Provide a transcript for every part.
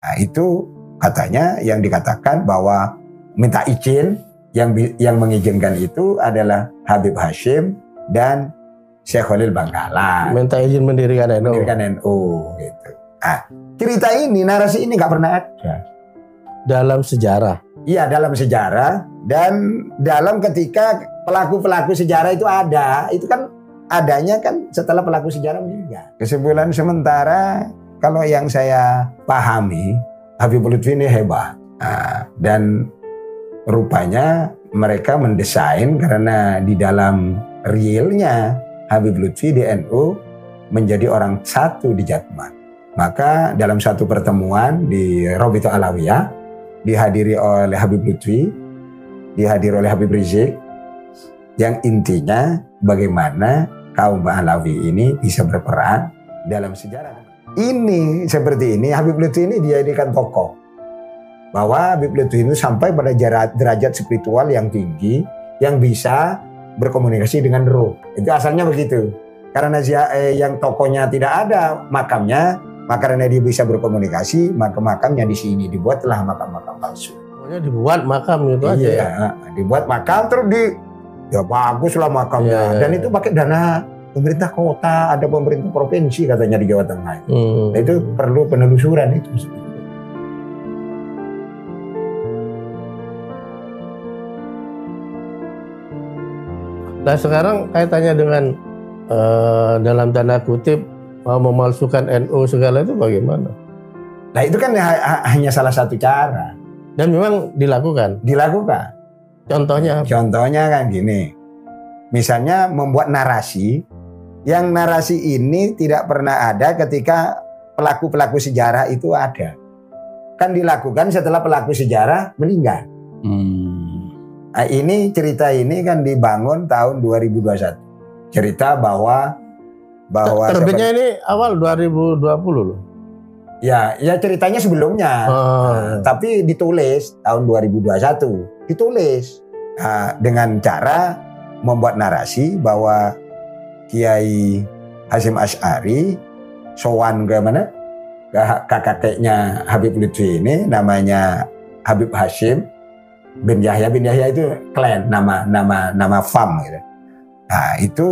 Nah, itu katanya yang dikatakan bahwa minta izin, yang mengizinkan itu adalah Habib Hashim dan Syekh Khalil Bangkalan. Minta izin mendirikan NU. Mendirikan NU gitu. Nah, cerita ini, narasi ini nggak pernah ada Dalam sejarah. iya, dalam sejarah dan dalam ketika pelaku-pelaku sejarah itu ada, itu kan adanya kan setelah pelaku sejarah meninggal. Kesimpulan sementara, kalau yang saya pahami, Habib Lutfi ini hebat. Nah, dan rupanya mereka mendesain karena di dalam realnya Habib Lutfi di NU menjadi orang satu di Jatmat. Maka dalam satu pertemuan di Robito Alawiyah dihadiri oleh Habib Lutfi, dihadiri oleh Habib Rizik, yang intinya bagaimana kaum Alawi ini bisa berperan dalam sejarah. Ini seperti ini, Habib Lutfi ini dijadikan tokoh. Bahwa Habib Lutfi ini sampai pada derajat spiritual yang tinggi, yang bisa berkomunikasi dengan roh. Itu asalnya begitu. Karena yang tokohnya tidak ada makamnya, maka karena dia bisa berkomunikasi, maka makamnya di sini dibuatlah makam-makam palsu. Pokoknya dibuat makam gitu aja ya. Dibuat makam terus ya bagus lah makamnya. Dan itu pakai dana pemerintah kota, ada pemerintah provinsi katanya di Jawa Tengah. Nah, itu perlu penelusuran itu. Nah sekarang kaitannya dengan dalam tanda kutip memalsukan NU segala itu bagaimana? Nah itu kan hanya salah satu cara. Dan memang dilakukan? Dilakukan. Contohnya apa? Contohnya kan gini. Misalnya membuat narasi, yang narasi ini tidak pernah ada ketika pelaku-pelaku sejarah itu ada. Kan dilakukan setelah pelaku sejarah meninggal. Nah, ini cerita ini kan dibangun tahun 2021. Cerita bahwa terbitnya ini awal 2020 loh. Ya ceritanya sebelumnya. Tapi ditulis tahun 2021. Ditulis dengan cara membuat narasi bahwa Kiai Hasyim Asy'ari sowan ke mana? Kakeknya Habib Lutfi ini namanya Habib Hashim bin Yahya. Bin Yahya itu klan, nama fam gitu. Nah, itu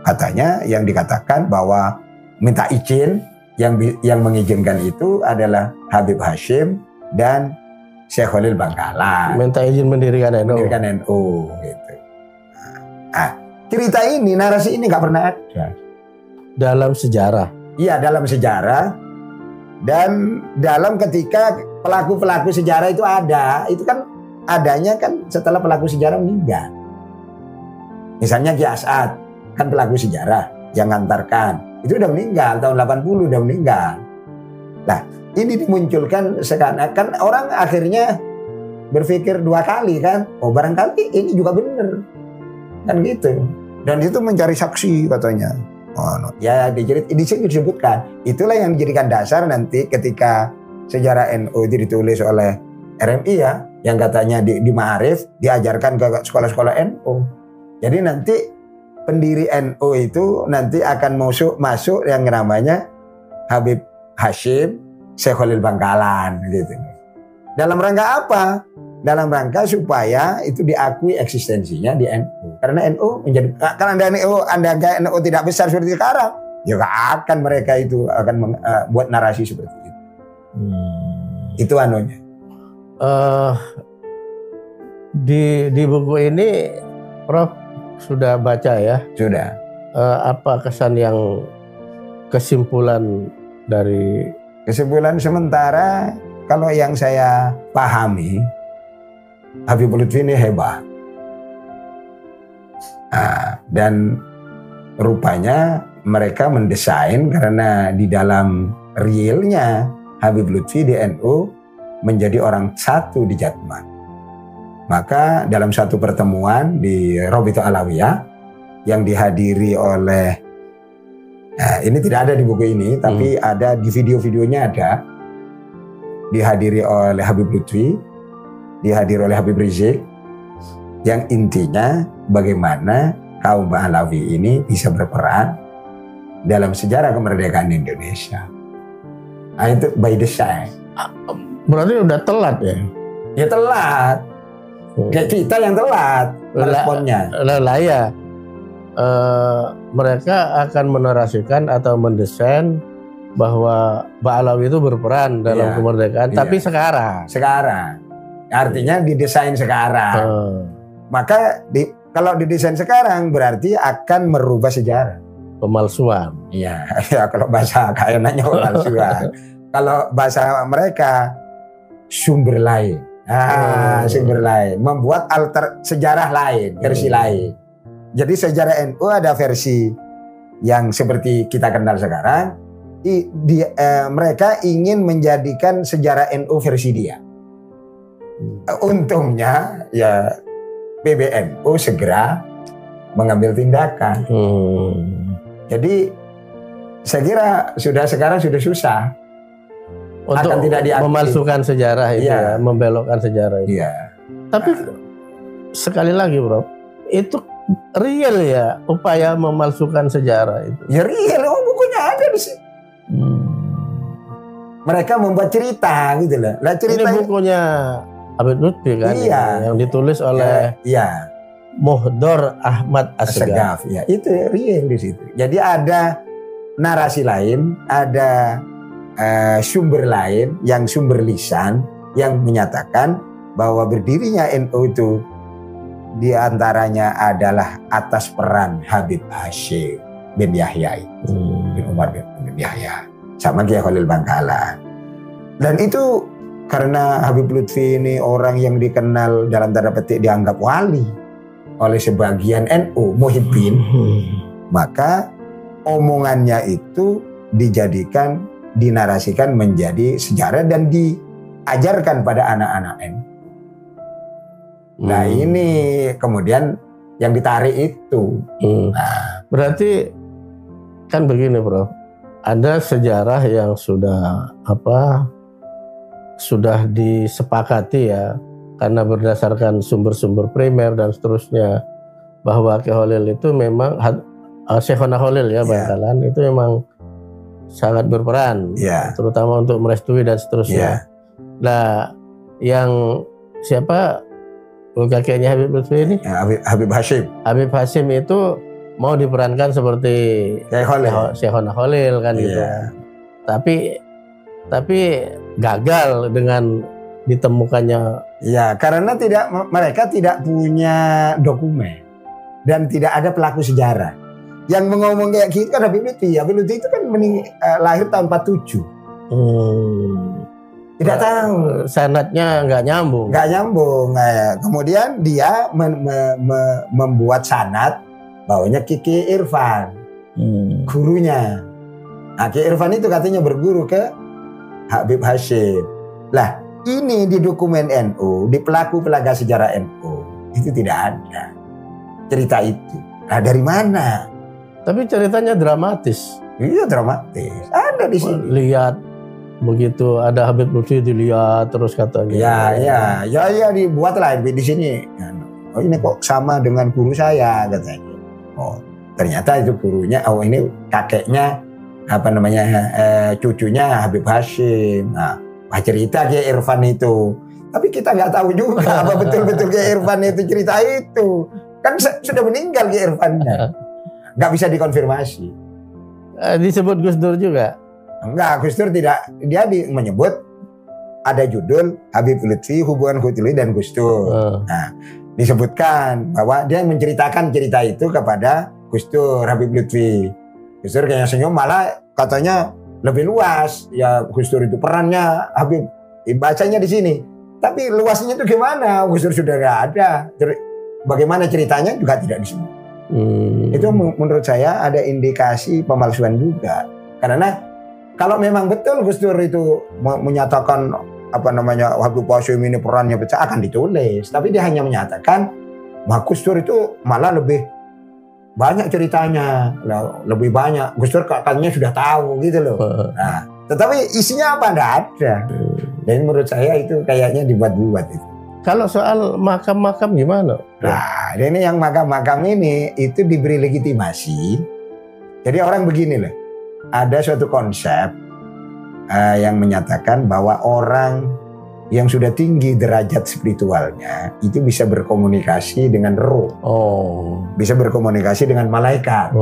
katanya yang dikatakan bahwa minta izin, yang mengizinkan itu adalah Habib Hashim dan Syekh Khalil Bangkalan. Minta izin mendirikan NU. Mendirikan NU gitu. Nah, cerita ini, narasi ini nggak pernah ada dalam sejarah. Iya, dalam sejarah dan dalam ketika pelaku-pelaku sejarah itu ada, itu kan adanya kan setelah pelaku sejarah meninggal. Misalnya Ki As'ad kan pelaku sejarah yang ngantarkan, itu udah meninggal tahun 80, udah meninggal. Nah, ini dimunculkan seakan-akan orang akhirnya berpikir dua kali kan, oh barangkali ini juga benar kan gitu. Dan itu mencari saksi katanya. Ya disebutkan. Itulah yang dijadikan dasar nanti ketika sejarah NU itu ditulis oleh RMI ya, yang katanya di Ma'arif diajarkan ke sekolah-sekolah NU. Jadi nanti pendiri NU itu nanti akan masuk yang namanya Habib Hashim Syekh Khalil Bangkalan gitu. Dalam rangka apa? Dalam rangka supaya itu diakui eksistensinya di NU. Karena NU menjadi, kan NU tidak besar seperti sekarang, ya gak akan mereka itu akan buat narasi seperti itu. Itu anunya. Di buku ini Prof sudah baca ya? Sudah. Apa kesan yang kesimpulan dari? Kesimpulan sementara, kalau yang saya pahami, Habib Lutfi ini hebat. Dan rupanya mereka mendesain karena di dalam realnya Habib Lutfi di NU menjadi orang satu di Jatmat. Maka dalam satu pertemuan di Robito Alawiyah yang dihadiri oleh, ini tidak ada di buku ini, tapi ada di video-videonya ada, dihadiri oleh Habib Lutfi, dihadiri oleh Habib Rizik, yang intinya bagaimana kaum Alawi ini bisa berperan dalam sejarah kemerdekaan Indonesia. Nah, itu by design. Berarti udah telat ya? Ya telat. Kayak kita yang telat responnya. Lah ya. Mereka akan menarasikan atau mendesain bahwa Ba'alawi itu berperan dalam kemerdekaan, tapi sekarang. Artinya didesain sekarang. Maka kalau didesain sekarang berarti akan merubah sejarah. Pemalsuan. Iya, ya kalau bahasa kayaknya pemalsuan. Kalau bahasa mereka sumber lain. Sumber lain, membuat sejarah lain, versi lain. Jadi sejarah NU ada versi yang seperti kita kenal sekarang. Mereka ingin menjadikan sejarah NU versi dia. Untungnya ya PBNU segera mengambil tindakan. Jadi saya kira sekarang sudah susah untuk memalsukan sejarah itu, membelokkan sejarah itu. Tapi sekali lagi, Bro, itu real ya upaya memalsukan sejarah itu? Ya real, bukunya ada di sini. Mereka membuat cerita gitu loh. Ini bukunya Habib Lutfi kan, yang ditulis oleh Muhdor Ahmad Assegaf. Ya, itu real di situ. Jadi ada narasi lain, ada sumber lain, yang sumber lisan yang menyatakan bahwa berdirinya NU itu diantaranya adalah atas peran Habib Hashim bin Yahya bin Umar bin Yahya sama Kiai Khalil Bangkalan. Dan itu karena Habib Lutfi ini orang yang dikenal dalam tanda petik dianggap wali oleh sebagian NU Muhibbin, maka omongannya itu dinarasikan menjadi sejarah dan diajarkan pada anak-anak NU. Nah ini kemudian yang ditarik itu. Nah, berarti kan begini, Bro. Ada sejarah yang sudah disepakati ya, karena berdasarkan sumber-sumber primer dan seterusnya, bahwa Kiai Khalil itu memang Syekhona Khalil ya Bangkalan itu memang sangat berperan, terutama untuk merestui dan seterusnya. Nah, yang siapa kakeknya Habib Lutfi ini? Habib Hashim. Habib Hashim itu mau diperankan seperti Syekhona Khalil kan gitu. Tapi gagal dengan ditemukannya. Ya, karena mereka tidak punya dokumen dan tidak ada pelaku sejarah. Yang ngomong kayak gitu kan Habib Lutfi. Habib Lutfi itu kan lahir tahun 47. Tidak tahu. Sanadnya nggak nyambung. Kemudian dia membuat sanad bawanya Kiki Irfan, gurunya. Nah, Kiki Irfan itu katanya berguru ke Habib Hashim. Lah, ini di dokumen NU, di pelaga sejarah NU itu tidak ada cerita itu. Nah, dari mana? Tapi ceritanya dramatis. Iya, dramatis. Ada di sini. Lihat begitu ada Habib Lutfi dilihat terus katanya. Ya dibuatlah di sini. Oh, ini kok sama dengan guru saya katanya. Oh, ternyata itu gurunya. Oh, ini kakeknya cucunya Habib Hashim. Nah, cerita Kiai Irfan itu. Tapi kita nggak tahu juga apa betul-betul Kiai Irfan itu cerita itu. Kan sudah meninggal Kiai Irfannya. Nggak bisa dikonfirmasi. Disebut Gus Dur juga? Enggak, Gus Dur tidak. Dia menyebut ada judul Habib Lutfi, hubungan Habib Lutfi dan Gus Dur. Nah, disebutkan bahwa dia menceritakan cerita itu kepada Gus Dur, Habib Lutfi. Gus Dur kayaknya senyum, malah katanya lebih luas. Ya Gus Dur itu perannya Habib, bacanya di sini. Tapi luasnya itu gimana? Gus Dur sudah nggak ada. Bagaimana ceritanya juga tidak disebut. Itu menurut saya ada indikasi pemalsuan juga. Karena kalau memang betul Gus Dur itu menyatakan Habib Hashim ini perannya besar, akan ditulis. Tapi dia hanya menyatakan bahwa Gus Dur itu malah lebih banyak ceritanya, lebih banyak. Gus Dur katanya sudah tahu gitu loh. Nah, tetapi isinya apa? Nggak ada. Dan menurut saya itu kayaknya dibuat-buat itu. Kalau soal makam-makam gimana? Nah, ini yang makam-makam ini itu diberi legitimasi. Jadi orang begini loh. Ada suatu konsep yang menyatakan bahwa orang yang sudah tinggi derajat spiritualnya itu bisa berkomunikasi dengan roh, bisa berkomunikasi dengan malaikat,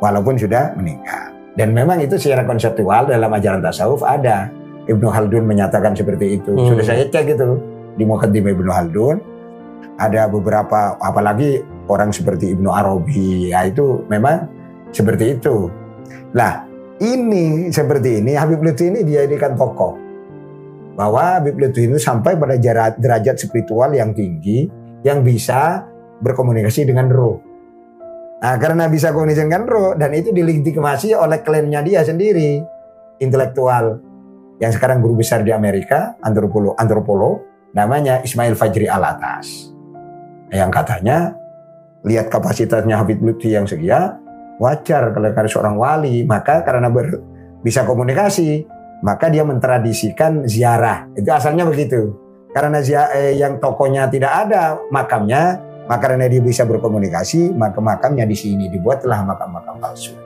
walaupun sudah meninggal. Dan memang itu secara konseptual dalam ajaran tasawuf ada. Ibnu Khaldun menyatakan seperti itu. Sudah saya cek itu di Muqaddimah Ibnu Khaldun. Ada beberapa, apalagi orang seperti Ibnu Arabi, ya itu memang seperti itu. Nah, ini seperti ini Habib Lutfi ini dijadikan tokoh. Bahwa Habib Lutfi itu sampai pada derajat spiritual yang tinggi yang bisa berkomunikasi dengan roh. Nah, karena bisa komunikasi dengan roh dan itu dilegitimasi oleh klaimnya dia sendiri, intelektual yang sekarang guru besar di Amerika, antropolog namanya Ismail Fajri Alatas. Yang katanya lihat kapasitasnya Habib Lutfi yang sekian, wajar kalau seorang wali, maka karena bisa komunikasi, maka dia mentradisikan ziarah. Itu asalnya begitu. Karena yang tokonya tidak ada makamnya, maka karena dia bisa berkomunikasi, maka makamnya di sini dibuatlah makam-makam palsu.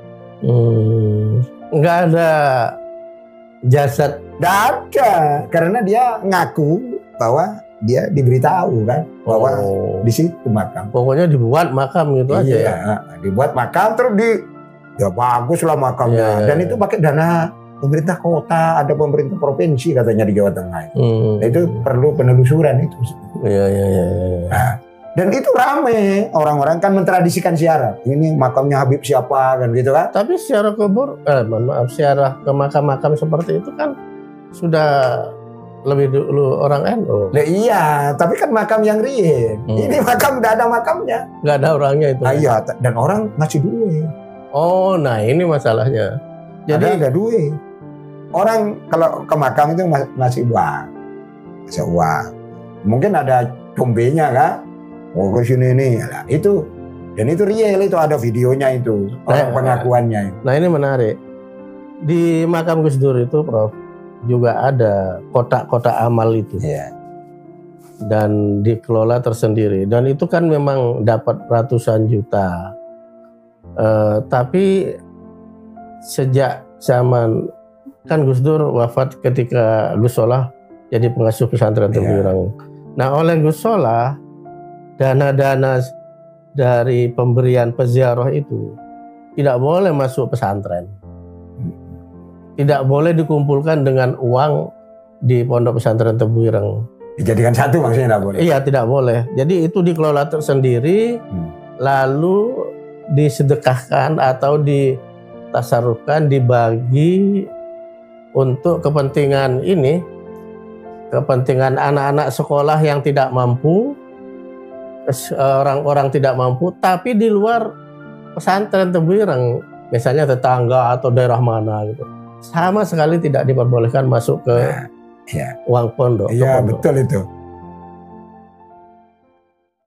Nggak ada jasad. Nggak ada, karena dia ngaku bahwa dia diberitahu kan bahwa di situ makam. Pokoknya dibuat makam gitu aja ya. Dibuat makam terus ya bagus lah makamnya. Dan itu pakai dana pemerintah kota, ada pemerintah provinsi katanya di Jawa Tengah. Nah, itu perlu penelusuran itu. Iya. Nah, dan itu rame, orang-orang kan mentradisikan ziarah. Ini makamnya Habib siapa kan gitu kan? Tapi secara secara ke makam-makam seperti itu kan sudah lebih dulu orang NU. Nah, iya, tapi kan makam yang real. Ini makam nggak ada makamnya. Nggak ada orangnya itu. Iya, dan orang ngasih duit. Oh, nah ini masalahnya. Jadi ada duit. Orang kalau ke makam itu ngasih uang. Ngasih uang. Mungkin ada tombenya kan? Oh, ke sini nih. Nah, itu. Dan itu real, itu ada videonya itu. Orang pengakuannya. Nah, ini menarik. Di makam Gus Dur itu, Prof, juga ada kotak-kotak amal itu. Iya. Dan dikelola tersendiri. Dan itu kan memang dapat ratusan juta. Tapi sejak zaman kan Gus Dur wafat ketika Gus Solah jadi pengasuh pesantren Tembiurang. Nah, oleh Gus Solah dana-dana dari pemberian peziarah itu tidak boleh masuk pesantren. Tidak boleh dikumpulkan dengan uang di pondok pesantren Tembiurang. Dijadikan satu maksudnya tidak boleh? Iya, tidak boleh. Jadi itu dikelola tersendiri, lalu disedekahkan atau ditasarufkan, dibagi untuk kepentingan ini, kepentingan anak-anak sekolah yang tidak mampu, orang-orang tidak mampu, tapi di luar pesantren Tembiurang, misalnya tetangga atau daerah mana gitu, sama sekali tidak diperbolehkan masuk ke uang pondok. Iya, betul itu.